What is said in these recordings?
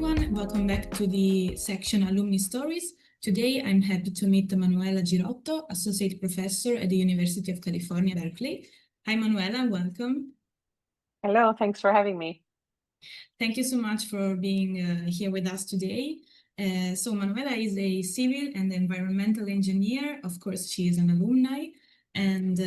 everyone, welcome back to the section Alumni Stories. Today I'm happy to meet Manuela Girotto, Associate Professor at the University of California, Berkeley. Hi Manuela, welcome. Hello, thanks for having me. Thank you so much for being here with us today. So Manuela is a civil and environmental engineer. Of course, she is an alumni, and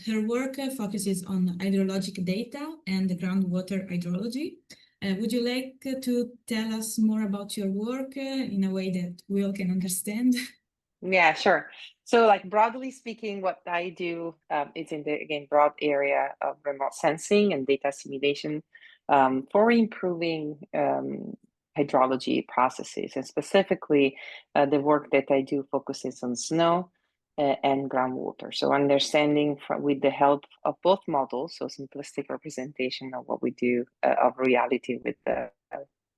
her work focuses on hydrologic data and groundwater hydrology. Would you like to tell us more about your work in a way that we all can understand? Yeah, sure. So like broadly speaking, what I do is in the, again, broad area of remote sensing and data assimilation for improving hydrology processes. And specifically, the work that I do focuses on snow and groundwater. So understanding with the help of both models, so simplistic representation of what we do of reality with the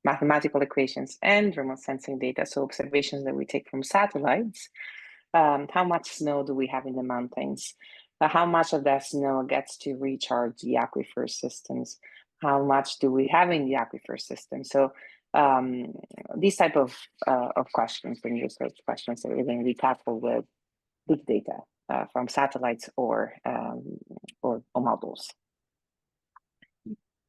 mathematical equations and remote sensing data, so observations that we take from satellites. How much snow do we have in the mountains? How much of that snow gets to recharge the aquifer systems? How much do we have in the aquifer system? So these type of questions, when you research questions that we tackle with big data from satellites or models.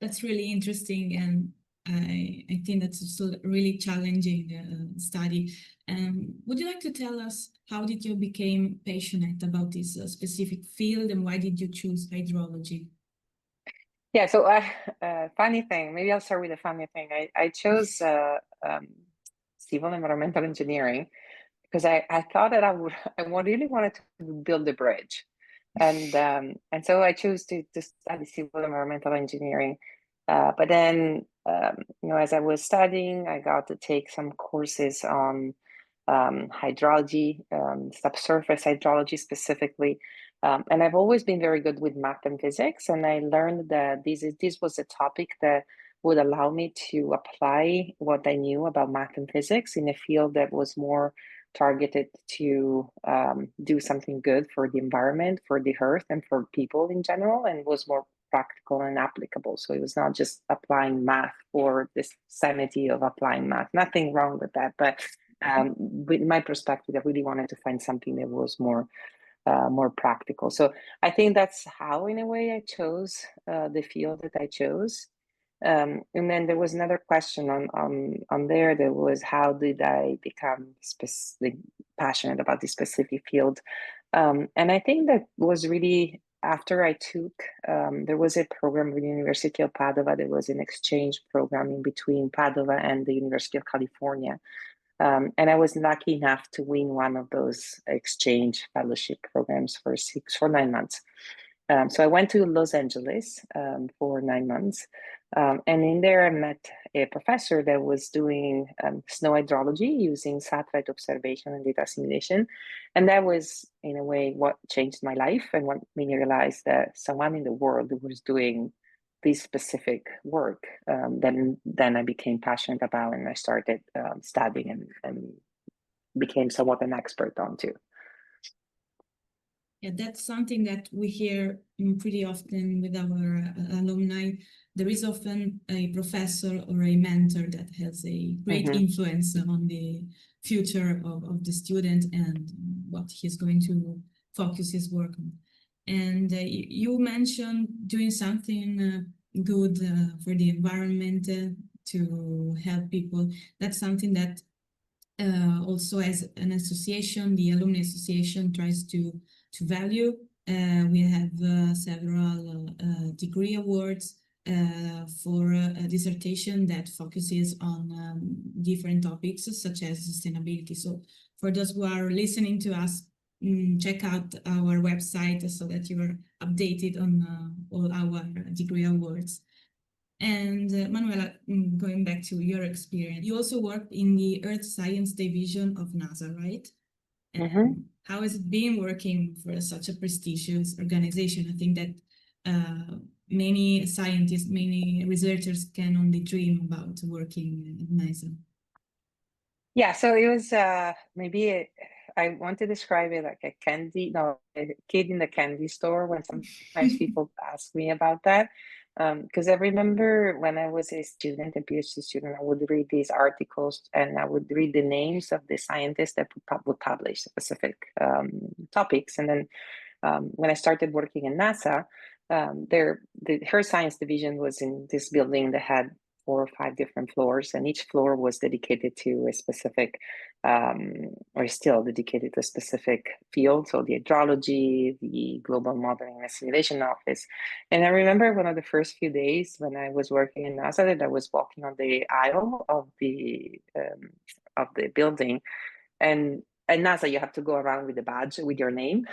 That's really interesting, and I think that's still a really challenging study. Would you like to tell us how did you become passionate about this specific field, and why did you choose hydrology? Yeah, so funny thing, maybe I'll start with a funny thing. I chose civil environmental engineering because I thought that I really wanted to build a bridge. And so I chose to study civil environmental engineering. But then, as I was studying, I got to take some courses on hydrology, subsurface hydrology specifically. And I've always been very good with math and physics. And I learned that this was a topic that would allow me to apply what I knew about math and physics in a field that was more targeted to do something good for the environment, for the earth, and for people in general, and was more practical and applicable. So it was not just applying math for the sanity of applying math. Nothing wrong with that, but with my perspective, I really wanted to find something that was more practical. So I think that's how, in a way, I chose the field that I chose. And then there was another question on there that was, how did I become passionate about this specific field? And I think that was really after I took, there was a program with the University of Padova. There was an exchange program in between Padova and the University of California. And I was lucky enough to win one of those exchange fellowship programs for 9 months. So I went to Los Angeles for 9 months. And in there, I met a professor that was doing snow hydrology using satellite observation and data assimilation. And that was, in a way, what changed my life and what made me realize that someone in the world was doing this specific work. Then I became passionate about, and I started studying and became somewhat an expert on too. Yeah, that's something that we hear pretty often with our alumni. There is often a professor or a mentor that has a great influence on the future of the student and what he's going to focus his work on. And you mentioned doing something good for the environment to help people. That's something that also as an association, the Alumni Association tries to value. We have several degree awards for a dissertation that focuses on different topics such as sustainability. So for those who are listening to us, check out our website so that you are updated on all our degree awards. And Manuela, going back to your experience, you also worked in the Earth Science Division of NASA, right? And how has it been working for such a prestigious organization? I think that many scientists, many researchers can only dream about working at NASA. Yeah, so it was I want to describe it like a kid in the candy store when sometimes people ask me about that. Because I remember when I was a student, a PhD student, I would read these articles and I would read the names of the scientists that would publish specific topics. And then when I started working in NASA, her science division was in this building that had 4 or 5 different floors, and each floor was dedicated to a specific, or still dedicated to a specific field. So the hydrology, the global modeling and simulation office. And I remember one of the first few days when I was working in NASA that I was walking on the aisle of the building, and at NASA you have to go around with a badge with your name.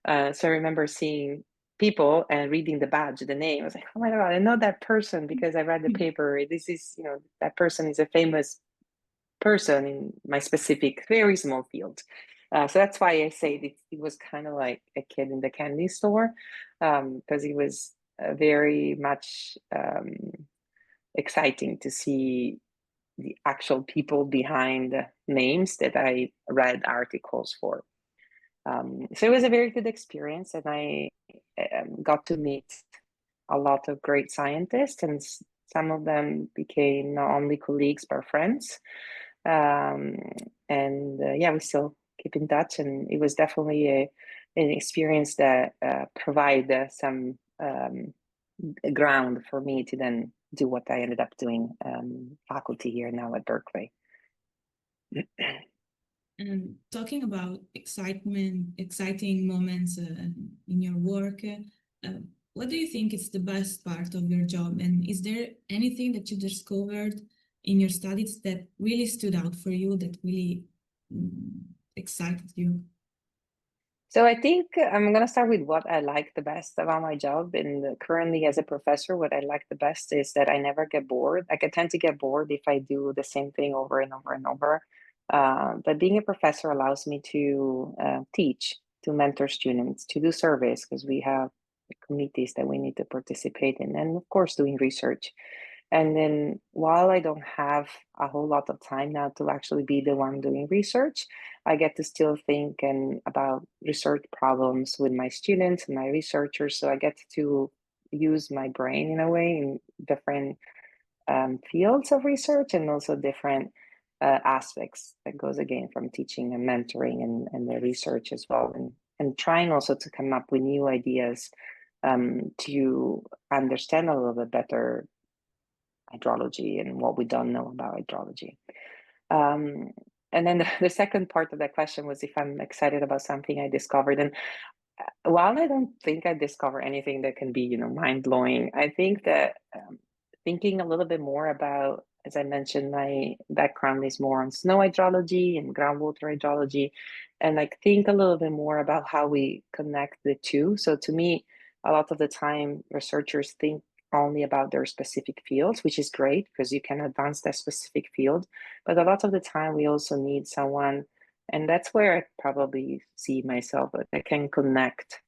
So I remember seeing people and reading the badge, the name. I was like, oh my God, I know that person because I read the paper. This is, that person is a famous person in my specific, very small field. So that's why I say it was kind of like a kid in the candy store, because it was very much exciting to see the actual people behind names that I read articles for. So it was a very good experience, and I got to meet a lot of great scientists, and some of them became not only colleagues but friends. Yeah, we still keep in touch, and it was definitely an experience that provided some ground for me to then do what I ended up doing, faculty here now at Berkeley. And talking about exciting moments in your work, what do you think is the best part of your job? And is there anything that you discovered in your studies that really stood out for you, that really excited you? So I think I'm going to start with what I like the best about my job. And currently as a professor, what I like the best is that I never get bored. Like I tend to get bored if I do the same thing over and over and over. But being a professor allows me to teach, to mentor students, to do surveys, because we have committees that we need to participate in, and of course doing research. And then while I don't have a whole lot of time now to actually be the one doing research, I get to still think about research problems with my students and my researchers. So I get to use my brain in a way in different fields of research, and also different aspects that goes again from teaching and mentoring and the research as well. And trying also to come up with new ideas to understand a little bit better hydrology and what we don't know about hydrology. And then the second part of that question was if I'm excited about something I discovered. And while I don't think I discover anything that can be, mind-blowing, I think that thinking a little bit more about, as I mentioned, my background is more on snow hydrology and groundwater hydrology, and like think a little bit more about how we connect the two. So to me, a lot of the time, researchers think only about their specific fields, which is great because you can advance that specific field. But a lot of the time, we also need someone, and that's where I probably see myself, that can connect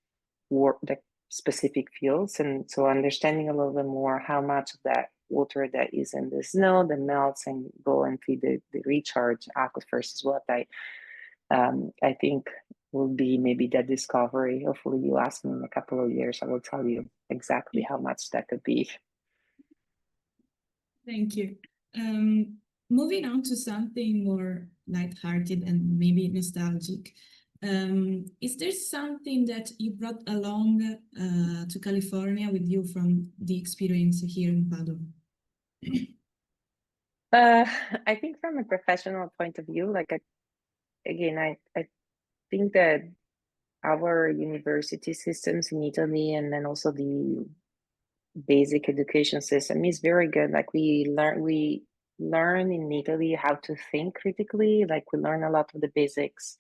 the specific fields. And so understanding a little bit more how much of that water that is in the snow that melts and go and feed the recharge aquifers is what I think will be maybe that discovery. Hopefully you ask me in a couple of years, I will tell you exactly how much that could be. Thank you. Moving on to something more lighthearted and maybe nostalgic. Is there something that you brought along to California with you from the experience here in Padova? I think from a professional point of view, like I think that our university systems in Italy, and then also the basic education system, is very good. Like we learn in Italy how to think critically. Like we learn a lot of the basics.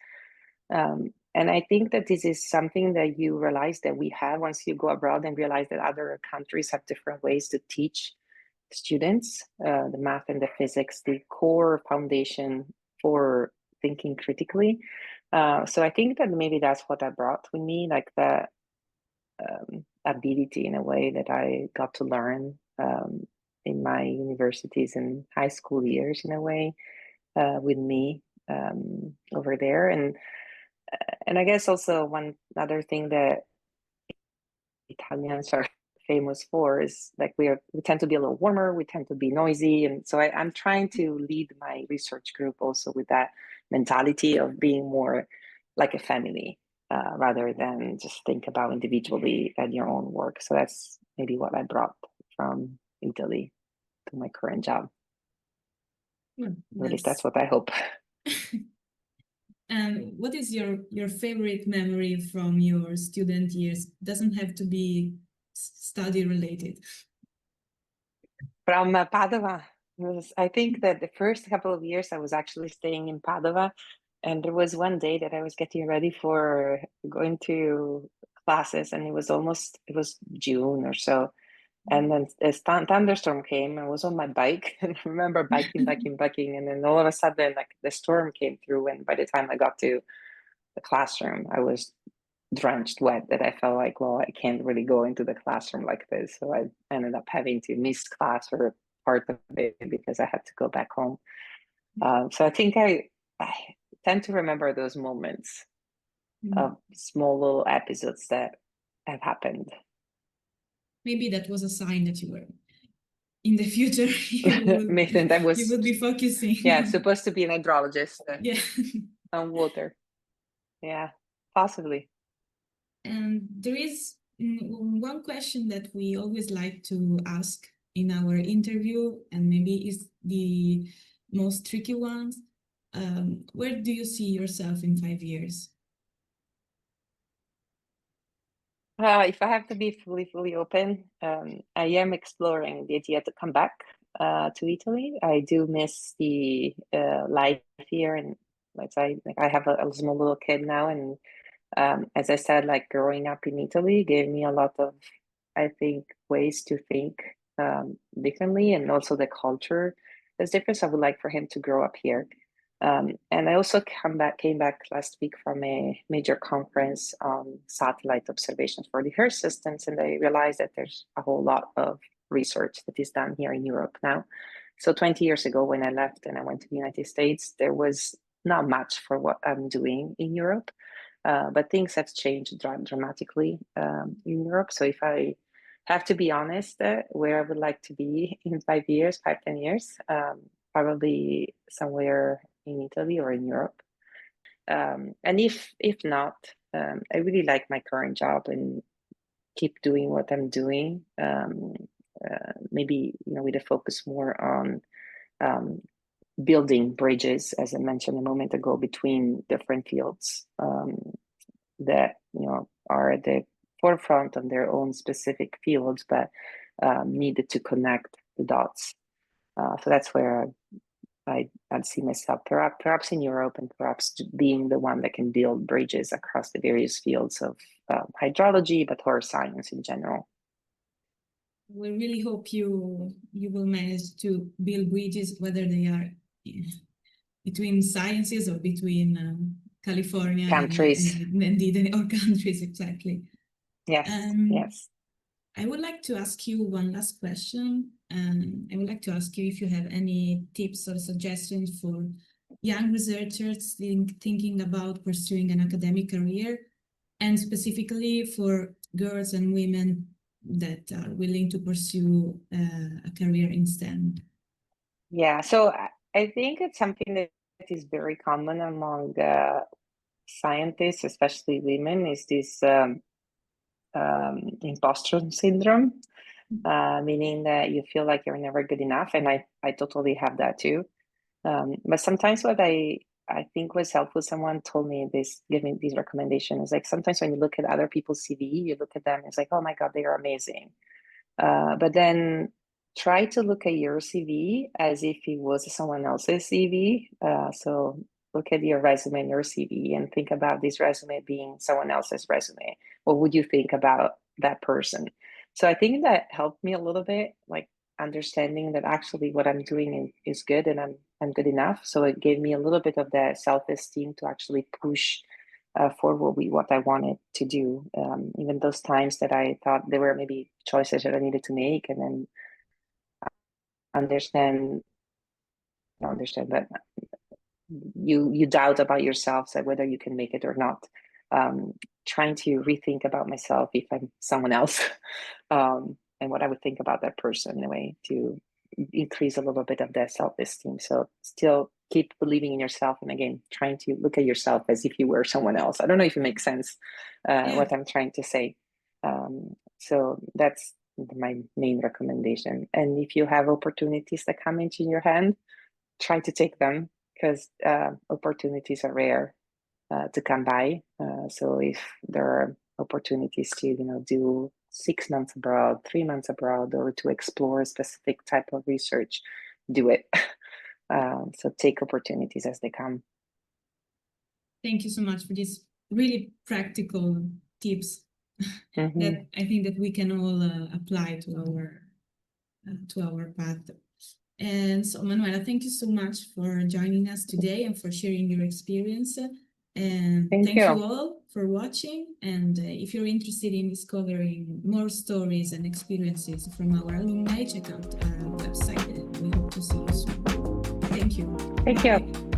And I think that this is something that you realize that we have once you go abroad and realize that other countries have different ways to teach students the math and the physics, the core foundation for thinking critically. So I think that maybe that's what I brought with me, like the ability in a way that I got to learn in my universities and high school years in a way with me over there. And I guess also one other thing that Italians are famous for is like we tend to be a little warmer, we tend to be noisy. And so I'm trying to lead my research group also with that mentality of being more like a family, rather than just think about individually at your own work. So that's maybe what I brought from Italy to my current job. Or at least that's what I hope. And what is your favorite memory from your student years? Doesn't have to be study related. From Padova. I think that the first couple of years I was actually staying in Padova, and there was one day that I was getting ready for going to classes, and it was June or so. And then a thunderstorm came. I was on my bike and I remember biking. And then all of a sudden, like the storm came through. And by the time I got to the classroom, I was drenched wet that I felt like, well, I can't really go into the classroom like this. So I ended up having to miss class for part of it because I had to go back home. So I think I tend to remember those moments of small little episodes that have happened. Maybe that was a sign that you were in the future you would be focusing. Yeah, supposed to be an hydrologist. Yeah. On water. Yeah, possibly. And there is one question that we always like to ask in our interview, and maybe is the most tricky one. Where do you see yourself in 5 years? If I have to be fully open, I am exploring the idea to come back to Italy. I do miss the life here, and let's say, like I have a small little kid now, and as I said, like growing up in Italy gave me a lot of, I think, ways to think differently, and also the culture is different. So I would like for him to grow up here. And I also came back last week from a major conference on satellite observations for the Earth systems, and I realized that there's a whole lot of research that is done here in Europe now. So 20 years ago, when I left and I went to the United States, there was not much for what I'm doing in Europe, but things have changed dramatically in Europe. So if I have to be honest, where I would like to be in 5 years, 10 years, probably somewhere in Italy or in Europe. And if not, I really like my current job and keep doing what I'm doing. Maybe with a focus more on building bridges, as I mentioned a moment ago, between different fields that are at the forefront of their own specific fields, but needed to connect the dots. So that's where I'd see myself, perhaps in Europe, and perhaps being the one that can build bridges across the various fields of hydrology, but earth science in general. We really hope you will manage to build bridges, whether they are between sciences or between California countries and indeed, or countries, exactly. Yes, yes. I would like to ask you one last question. I would like to ask you if you have any tips or suggestions for young researchers thinking about pursuing an academic career, and specifically for girls and women that are willing to pursue a career in STEM. Yeah, so I think it's something that is very common among scientists, especially women, is this imposter syndrome, meaning that you feel like you're never good enough. And I totally have that too. But sometimes what I think was helpful, someone told me this, gave me these recommendations. Like sometimes when you look at other people's CV, you look at them, it's like, oh my God, they are amazing. But then try to look at your CV as if it was someone else's CV. So look at your resume and your CV and think about this resume being someone else's resume. What would you think about that person? So I think that helped me a little bit, like understanding that actually what I'm doing is good and I'm good enough. So it gave me a little bit of that self-esteem to actually push for what I wanted to do. Even those times that I thought there were maybe choices that I needed to make, and then understand that you doubt about yourself, so whether you can make it or not. trying to rethink about myself if I'm someone else, and what I would think about that person in a way to increase a little bit of that self-esteem. So still keep believing in yourself, and again, trying to look at yourself as if you were someone else. I don't know if it makes sense what I'm trying to say. So that's my main recommendation. And if you have opportunities that come into your hand, try to take them, because opportunities are rare to come by. So if there are opportunities to, do 6 months abroad, 3 months abroad, or to explore a specific type of research, do it. So take opportunities as they come. Thank you so much for these really practical tips that I think that we can all apply to our path. And so, Manuela, thank you so much for joining us today and for sharing your experience. And thank you all for watching. And if you're interested in discovering more stories and experiences from our alumni, check out our website. And we hope to see you soon. Thank you. Thank you.